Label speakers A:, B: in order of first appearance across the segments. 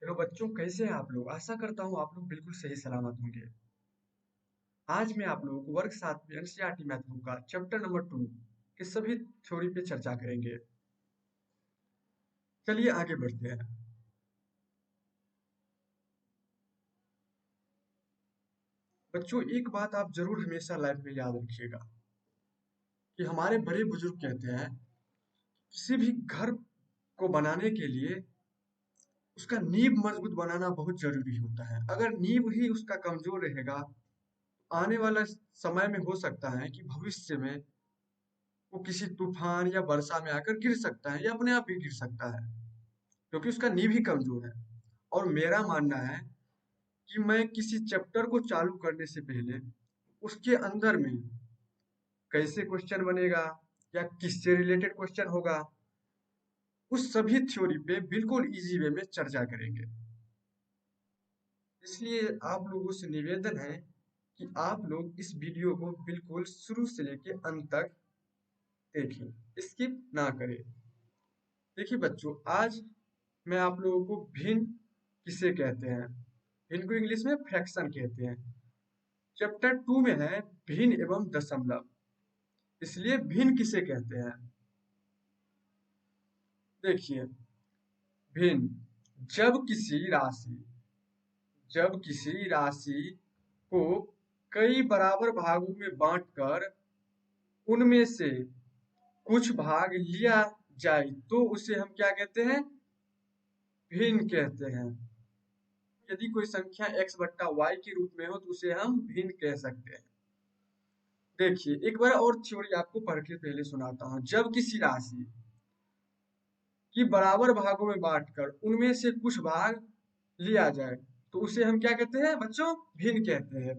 A: Hello बच्चों, कैसे हैं आप लोग। आशा करता हूँ आप लोग बिल्कुल सही सलामत होंगे। आज मैं आप लोगों को वर्ग 7 में एनसीईआरटी मैथ बुक का चैप्टर नंबर 2 के सभी थ्योरी पे चर्चा करेंगे। चलिए आगे बढ़ते हैं। बच्चों, एक बात आप जरूर हमेशा लाइफ में याद रखिएगा कि हमारे बड़े बुजुर्ग कहते हैं किसी भी घर को बनाने के लिए उसका नींव मजबूत बनाना बहुत जरूरी होता है। अगर नींव ही उसका कमजोर रहेगा, आने वाला समय में हो सकता है कि भविष्य में वो किसी तूफान या वर्षा में आकर गिर सकता है या अपने आप भी गिर सकता है, क्योंकि उसका नींव ही कमजोर है। और मेरा मानना है कि मैं किसी चैप्टर को चालू करने से पहले उसके अंदर में कैसे क्वेश्चन बनेगा या किससे रिलेटेड क्वेश्चन होगा, उस सभी थ्योरी पे बिल्कुल इजी वे में चर्चा करेंगे। इसलिए आप लोगों से निवेदन है कि आप लोग इस वीडियो को बिल्कुल शुरू से लेके अंत तक देखें, स्किप ना करें। देखिए बच्चों, आज मैं आप लोगों को भिन्न किसे कहते हैं, भिन्न को इंग्लिश में फ्रैक्शन कहते हैं। चैप्टर 2 में है भिन्न एवं दशमलव। इसलिए भिन्न किसे कहते हैं, देखिए भिन्न जब किसी राशि को कई बराबर भागों में बांटकर उनमें से कुछ भाग लिया जाए तो उसे हम क्या कहते हैं, भिन्न कहते हैं। यदि कोई संख्या x बट्टा y के रूप में हो तो उसे हम भिन्न कह सकते हैं। देखिए एक बार और थ्योरी आपको पढ़ के पहले सुनाता हूँ। जब किसी राशि की बराबर भागों में बांटकर उनमें से कुछ भाग लिया जाए तो उसे हम क्या कहते हैं बच्चों, भिन्न कहते हैं।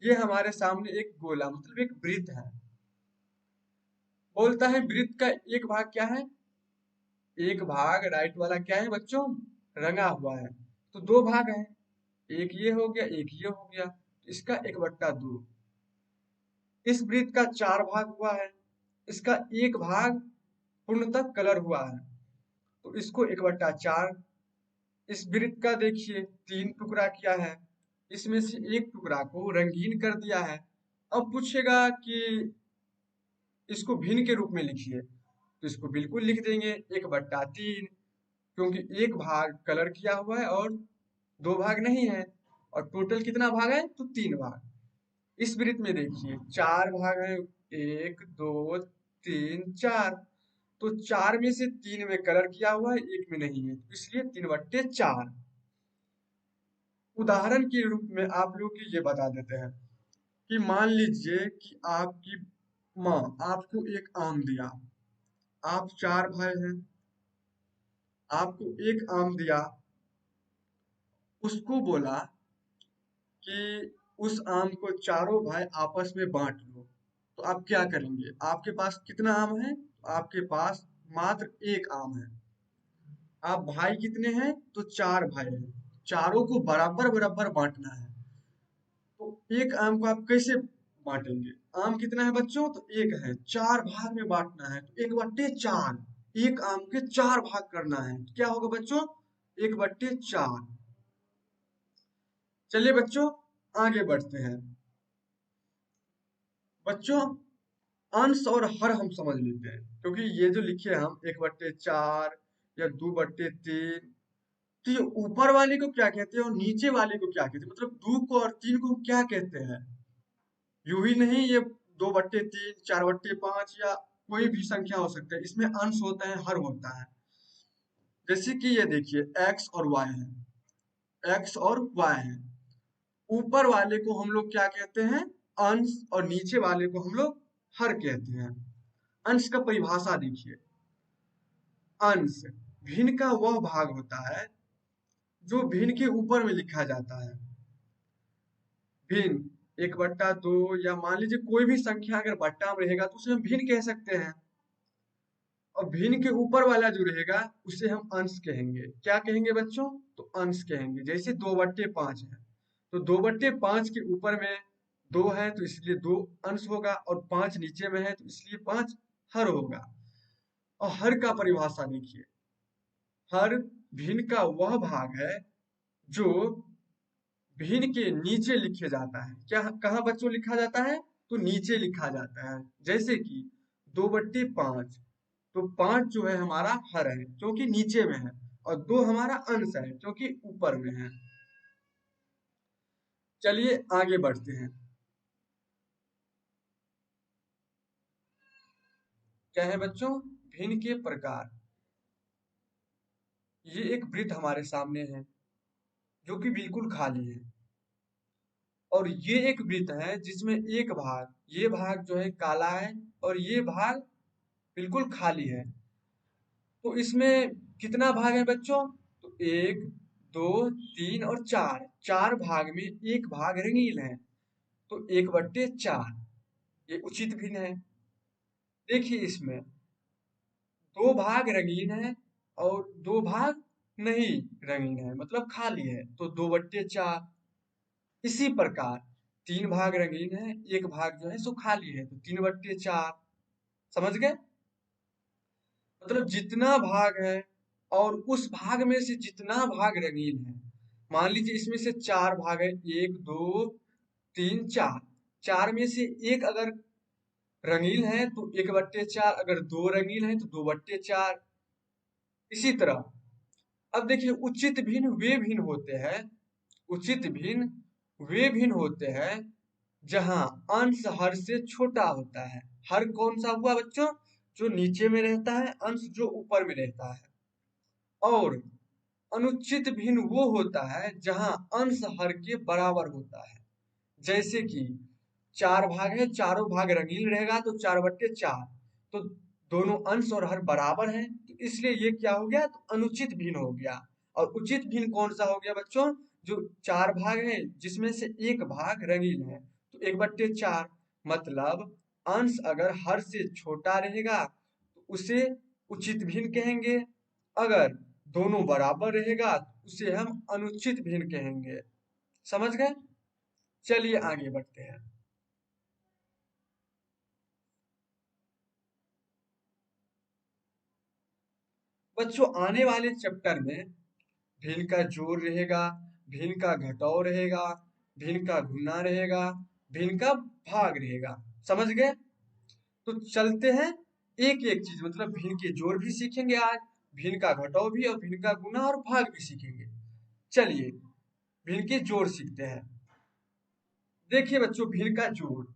A: ये हमारे सामने एक गोला मतलब एक वृत्त है। बोलता है वृत्त का एक भाग क्या है, एक भाग राइट वाला क्या है बच्चों, रंगा हुआ है। तो दो भाग है, एक ये हो गया एक ये हो गया, इसका 1/2। इस वृत्त का 4 भाग हुआ है, इसका एक भाग पूर्णतः कलर हुआ है तो इसको 1/4। इस वृत्त का देखिए 3 टुकड़ा किया है, इसमें से एक टुकड़ा को रंगीन कर दिया है। अब पूछेगा कि इसको भिन्न के रूप में लिखिए, तो इसको बिल्कुल लिख देंगे 1/3, क्योंकि एक भाग कलर किया हुआ है और दो भाग नहीं है। और टोटल कितना भाग है, तो 3 भाग। इस वृत्त में देखिए 4 भाग है, 1 2 3 4। तो 4 में से 3 में कलर किया हुआ है, एक में नहीं है, तो इसलिए 3/4। उदाहरण के रूप में आप लोग को ये बता देते हैं कि मान लीजिए कि आपकी माँ आपको एक आम दिया। आप 4 भाई हैं, आपको एक आम दिया, उसको बोला कि उस आम को चारों भाई आपस में बांट लो। तो आप क्या करेंगे, आपके पास कितना आम है, आपके पास मात्र एक आम है। आप भाई कितने हैं, तो 4 भाई हैं, चारों को बराबर बराबर बांटना है। तो एक आम को आप कैसे बांटेंगे, आम कितना है बच्चों, तो एक है, 4 भाग में बांटना है तो 1/4। एक आम के 4 भाग करना है तो क्या होगा बच्चों, 1/4। चलिए बच्चों आगे बढ़ते हैं। बच्चों अंश और हर हम समझ लेते हैं, क्योंकि ये जो लिखे हम 1/4 या 2/3, तो ये ऊपर वाले को क्या कहते हैं और नीचे वाले को क्या कहते हैं, मतलब 2 को और 3 को क्या कहते हैं। यूं ही नहीं, ये 2/3 4/5 या कोई भी संख्या हो सकता है, इसमें अंश होता है हर होता है। जैसे कि ये देखिए x और y है, x और y है। ऊपर वाले को हम लोग क्या कहते हैं, अंश, और नीचे वाले को हम लोग हर कहते हैं। अंश का परिभाषा देखिए, अंश भिन्न का वह भाग होता है जो भिन्न के ऊपर में लिखा जाता है। भिन्न 1/2 या मान लीजिए कोई भी संख्या अगर बट्टा में रहेगा तो उसे हम भिन्न कह सकते हैं। और भिन्न के ऊपर वाला जो रहेगा उसे हम अंश कहेंगे। क्या कहेंगे बच्चों, तो अंश कहेंगे। जैसे 2/5 है, तो 2/5 के ऊपर में 2 है तो इसलिए 2 अंश होगा, और 5 नीचे में है तो इसलिए 5 हर होगा। और हर का परिभाषा देखिए, हर भिन्न का वह भाग है जो भिन्न के नीचे लिखे जाता है। क्या कहाँ बच्चों लिखा जाता है? तो नीचे लिखा जाता है। जैसे कि 2/5, तो 5 जो है हमारा हर है क्योंकि नीचे में है, और 2 हमारा अंश है क्योंकि ऊपर में है। चलिए आगे बढ़ते हैं। क्या है बच्चों? भिन्न के प्रकार। ये एक वृत्त हमारे सामने है जो कि बिल्कुल खाली है, और ये एक वृत्त है जिसमें एक भाग, ये भाग जो है काला है, और ये भाग बिल्कुल खाली है। तो इसमें कितना भाग है बच्चों? तो एक, दो, तीन और चार, चार भाग में एक भाग रंगीन है, तो 1/4 ये उचित भिन्न है। देखिए इसमें दो भाग रंगीन है और दो भाग नहीं रंगीन है, मतलब खाली है, तो 2/4। इसी प्रकार तीन भाग रंगीन है, एक भाग जो है सो खाली है, तो 3/4। समझ गए? मतलब जितना भाग है और उस भाग में से जितना भाग रंगीन है, मान लीजिए इसमें से चार भाग है, एक, दो, तीन, चार, चार में से एक अगर रंगीन है तो 1/4, अगर दो रंगीन है तो 2/4। इसी तरह अब देखिए उचित भिन्न वे भिन्न होते हैं, उचित भिन्न वे भिन्न होते हैं जहां अंश हर से छोटा होता है। हर कौन सा हुआ बच्चों? जो नीचे में रहता है, अंश जो ऊपर में रहता है। और अनुचित भिन्न वो होता है जहां अंश हर के बराबर होता है। जैसे कि चार भाग है, चारों भाग रंगीन रहेगा तो 4/4, तो दोनों अंश और हर बराबर हैं, तो इसलिए ये क्या हो गया? तो अनुचित भिन्न हो गया। और उचित भिन्न कौन सा हो गया बच्चों? जो चार भाग है जिसमें से एक भाग रंगीन है, तो 1/4। मतलब अंश अगर हर से छोटा रहेगा तो उसे उचित भिन्न कहेंगे, अगर दोनों बराबर रहेगा तो उसे हम अनुचित भिन्न कहेंगे। समझ गए? चलिए आगे बढ़ते हैं। बच्चों आने वाले चैप्टर में भिन्न का जोड़ रहेगा, भिन्न का घटाव रहेगा, भिन्न का गुना रहेगा, भिन्न का भाग रहेगा। समझ गए? तो चलते हैं एक एक चीज, मतलब भिन्न के जोड़ भी सीखेंगे आज, भिन्न का घटाव भी, और भिन्न का गुना और भाग भी सीखेंगे। चलिए भिन्न के जोड़ सीखते हैं। देखिए बच्चों भिन्न का जोड़,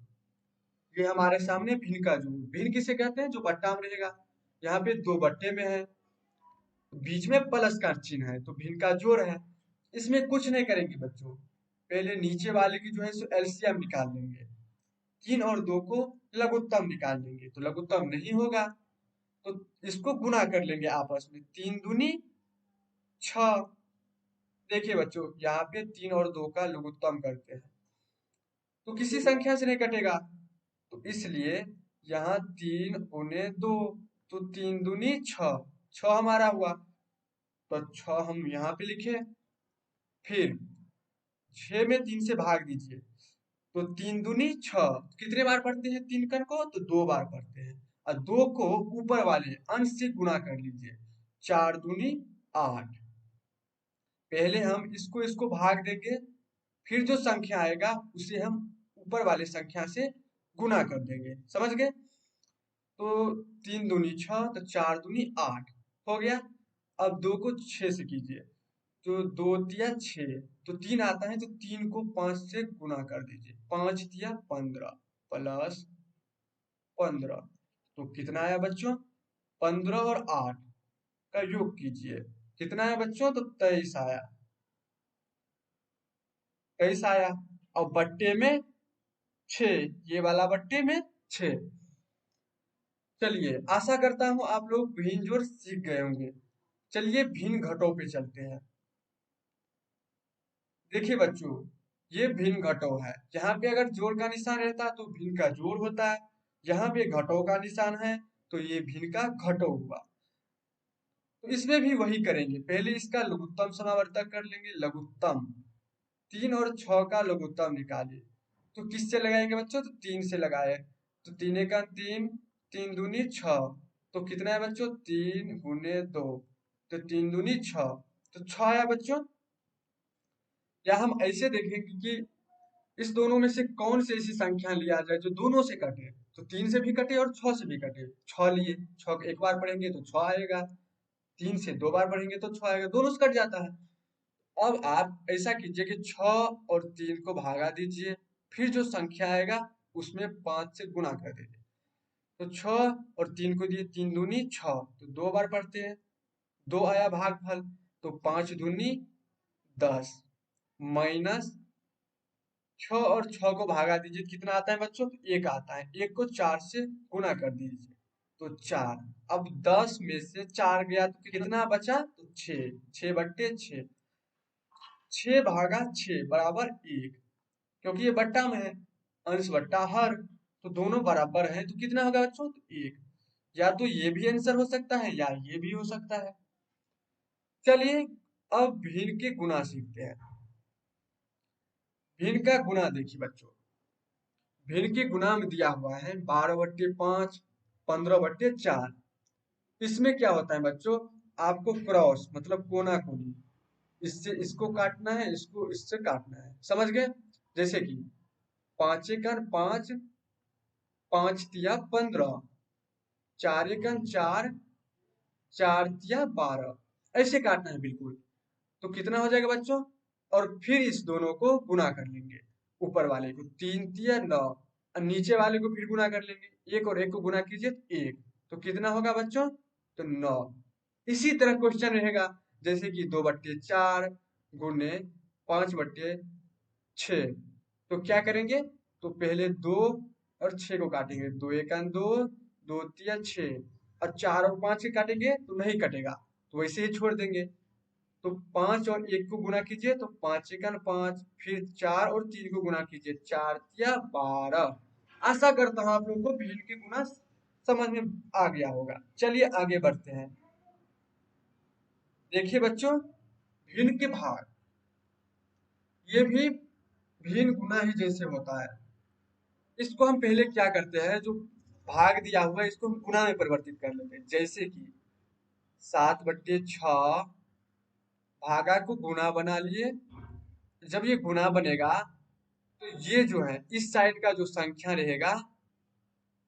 A: ये हमारे सामने भिन्न का जोड़। भिन्न किसे कहते हैं? जो बट्टा में रहेगा। यहाँ पे दो बट्टे में है, बीच में प्लस का चिन्ह है, तो भिन्न का जोड़ है। इसमें कुछ नहीं करेंगे बच्चों, पहले नीचे वाले की जो है सो एलसीएम निकाल लेंगे। 3 और 2 को लघुत्तम निकाल लेंगे, तो लघुत्तम नहीं होगा, तो इसको गुना कर लेंगे आपस में। 3 दूनी 6। देखिए बच्चों यहाँ पे 3 और 2 का लघुत्तम करते हैं तो किसी संख्या से नहीं कटेगा, तो इसलिए यहाँ 3 गुने 2, तो 3 दूनी 6, 6 हमारा हुआ, तो 6 हम यहाँ पे लिखे। फिर 6 में 3 से भाग दीजिए, तो 3 दूनी 6। कितने बार पढ़ते हैं 3 को? तो 2 बार पढ़ते हैं। और 2 को ऊपर वाले अंश से गुना कर लीजिए, 4 दूनी 8। पहले हम इसको इसको भाग देंगे, फिर जो संख्या आएगा उसे हम ऊपर वाले संख्या से गुना कर देंगे। समझ गए? तो 3 दूनी 6, तो 4 दूनी 8 हो गया। अब 2 को 6 से कीजिए, तो 2 तिया 6, तो 3 आता है, तो 3 को 5 से गुना कर दीजिए, 5 तिया 15 प्लस 15, तो कितना आया बच्चों? 15 और 8 का योग कीजिए, कितना है बच्चों? तो 23 आया, 23 आया। और बट्टे में 6, ये वाला बट्टे में 6। चलिए आशा करता हूं आप लोग भिन्न जोड़ सीख गए होंगे। चलिए भिन्न घटों पे चलते हैं। देखिए बच्चों ये भिन्न घटों है, यहाँ पे अगर जोड़ का निशान रहता है तो भिन्न का जोड़ होता है, यहाँ पे घटों का निशान है तो ये भिन्न का घटों हुआ। तो इसमें भी वही करेंगे, पहले इसका लघुत्तम समावर्तक कर लेंगे, लघुत्तम 3 और 6 का लघुत्तम निकालिए। तो किससे लगाएंगे बच्चों? तो 3 से लगाए, तो 3 1 3, 3 दूनी 6, तो कितना है बच्चों? 3 गुने 2, तो 3 दूनी 6, तो 6 आया बच्चों। या हम ऐसे देखेंगे कि इस दोनों में से कौन सी ऐसी संख्या लिया जाए जो दोनों से कटे। तो 3 से भी कटे और 6 से भी कटे। 6 लिए, 6 को एक बार पढ़ेंगे तो 6 आएगा, 3 से 2 बार पढ़ेंगे तो 6 आएगा, दोनों से कट जाता है। अब आप ऐसा कीजिए कि 6 और 3 को भागा दीजिए, फिर जो संख्या आएगा उसमें 5 से गुणा कर दीजिए। तो 6 और 3 को दिए, 3 दूनी 6, तो 2 बार पढ़ते हैं, 2 आया भागफल, तो 5 दूनी 10 माइनस 6 और 6 को भागा दीजिए, कितना आता है बच्चों? तो 1 आता है। 1 को 4 से गुणा कर दीजिए तो 4। अब 10 में से 4 गया तो कितना बचा? तो 6, 6 बट्टे 6, 6 भागा 6 बराबर 1। क्योंकि ये बट्टा में है, अंश बट्टा हर, तो दोनों बराबर हैं, तो कितना होगा बच्चों? तो 1। या तो ये भी आंसर हो सकता है या ये भी हो सकता है। चलिए अब भिन्न के गुना सीखते हैं। भिन्न का गुना देखिए बच्चों, भिन्न के गुना में दिया हुआ है 12/5, 15/4। इसमें क्या होता है बच्चों? आपको क्रॉस मतलब कोना कोनी, इससे इसको काटना है, इसको इससे काटना है, समझ गए? जैसे कि 5 एकन 5, 5 तिया 15, 4 एकन 4, 4 तिया 12, ऐसे काटना है बिल्कुल। तो कितना हो जाएगा बच्चों? और फिर इस दोनों को गुना कर लेंगे, ऊपर वाले को 3 तिया 9 और नीचे वाले को फिर गुना कर लेंगे, 1 और 1 को गुना कीजिए 1, तो कितना होगा बच्चों? तो 9। इसी तरह क्वेश्चन रहेगा, जैसे कि 2/4 गुने 5/6। तो क्या करेंगे? तो पहले 2 और 6 को काटेंगे, 2 एकन 2, 2 तिया 6, और 4 और 5 के काटेंगे तो नहीं कटेगा, तो वैसे ही छोड़ देंगे। तो 5 और 1 को गुना कीजिए तो 5 एकन 5, फिर 4 और 3 को गुना कीजिए, 4 तिया 12। आशा करता हूँ आप लोगों को भिन्न के गुना समझ में आ गया होगा। चलिए आगे बढ़ते हैं। देखिए बच्चों, भिन्न के भाग, ये भी भिन्न गुना ही जैसे होता है। इसको हम पहले क्या करते हैं, जो भाग दिया हुआ है इसको हम गुना में परिवर्तित कर लेते हैं। जैसे कि 7/6 भागा को गुना बना लिए। जब ये गुना बनेगा तो ये जो है इस साइड का जो संख्या रहेगा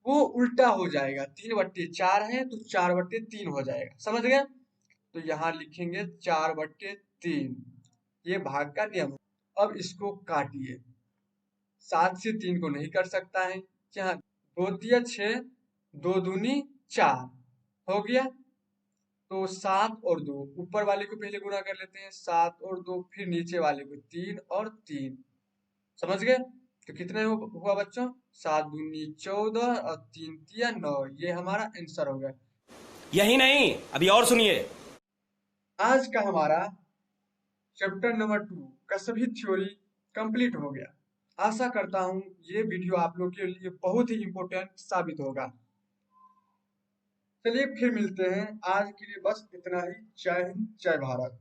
A: वो उल्टा हो जाएगा। 3/4 है तो 4/3 हो जाएगा, समझ गए? तो यहाँ लिखेंगे 4/3, ये भाग का नियम है। अब इसको काटिए, 7 से 3 को नहीं कर सकता है, यहाँ 2 तिया 6, 2 दूनी 4 हो गया। तो 7 और 2, ऊपर वाले को पहले गुना कर लेते हैं, 7 और 2, फिर नीचे वाले को 3 और 3, समझ गए? तो कितने हुआ बच्चों? 7 दूनी 14 और 3 तिया 9, ये हमारा आंसर हो गया।
B: यही नहीं, अभी और सुनिए।
A: आज का हमारा चैप्टर नंबर 2 का सभी थ्योरी कंप्लीट हो गया। आशा करता हूँ ये वीडियो आप लोग के लिए बहुत ही इम्पोर्टेंट साबित होगा। चलिए फिर मिलते हैं, आज के लिए बस इतना ही। जय हिंद, जय भारत।